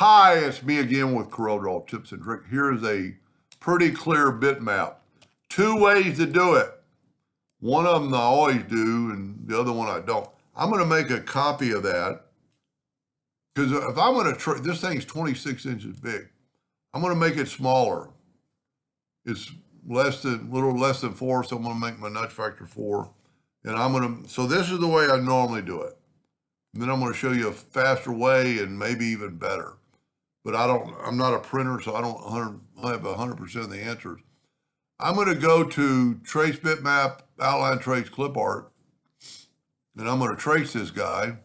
Hi, it's me again with Corel Draw Tips and Tricks. Here's a pretty clear bitmap. Two ways to do it. One of them I always do, and the other one I don't. I'm going to make a copy of that because if I'm going to this thing's 26 inches big. I'm going to make it smaller. It's little less than 4, so I'm going to make my nudge factor 4. And so this is the way I normally do it. And then I'm going to show you a faster way and maybe even better. But I'm not a printer, so I don't have 100% of the answers. I'm going to go to Trace Bitmap, Outline Trace CLIPART, and I'm going to trace this guy.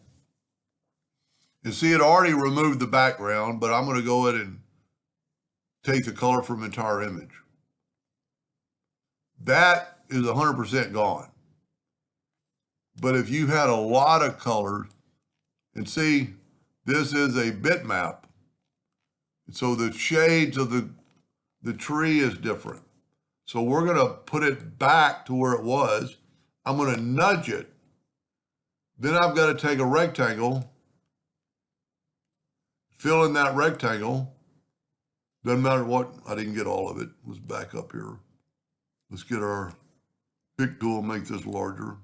And see, it already removed the background, but I'm going to go ahead and take the color from entire image. That is 100% gone. But if you had a lot of colors, and see, this is a bitmap. So the shades of the tree is different. So we're going to put it back to where it was. I'm going to nudge it. Then I've got to take a rectangle, fill in that rectangle. Doesn't matter what, I didn't get all of it. Let's back up here. Let's get our pick tool and make this larger.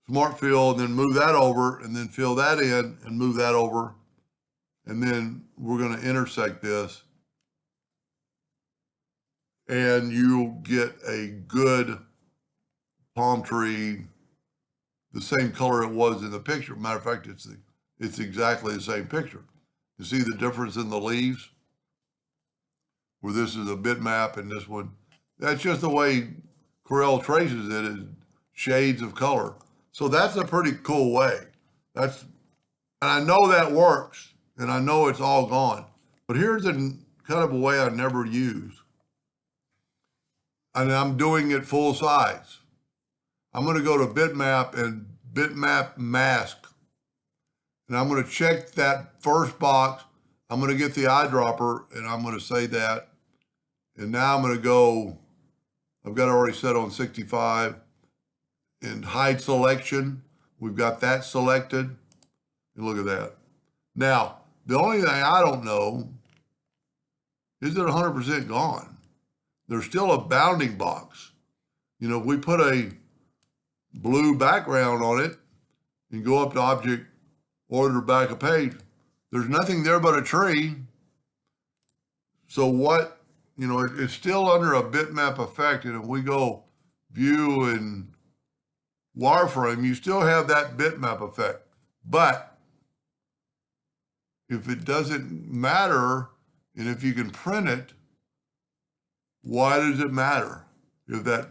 Smart fill, and then move that over, and then fill that in and move that over. And then we're going to intersect this, and you'll get a good palm tree, the same color it was in the picture. Matter of fact, it's exactly the same picture. You see the difference in the leaves? Where this is a bitmap and this one. That's just the way Corel traces it, is shades of color. So that's a pretty cool way. And I know that works. And I know it's all gone, but here's kind of a way I never use. And I'm doing it full size. I'm going to go to bitmap and bitmap mask. And I'm going to check that first box. I'm going to get the eyedropper and I'm going to say that. And now I'm going to go, I've got it already set on 65 and hide selection. We've got that selected. And look at that. Now, the only thing I don't know is it 100% gone. There's still a bounding box. You know, if we put a blue background on it and go up to Object, Order Back a Page, there's nothing there but a tree. So what, you know, it's still under a bitmap effect. And if we go View and Wireframe, you still have that bitmap effect. But if it doesn't matter, and if you can print it, why does it matter? If that,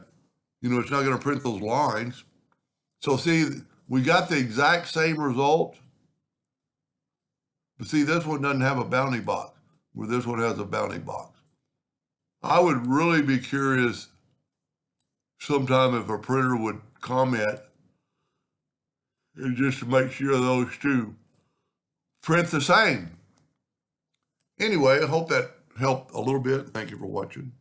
you know, it's not going to print those lines. So see, we got the exact same result. But see, this one doesn't have a bounding box, where this one has a bounding box. I would really be curious sometime if a printer would comment, and just to make sure those two print the same. Anyway, I hope that helped a little bit. Thank you for watching.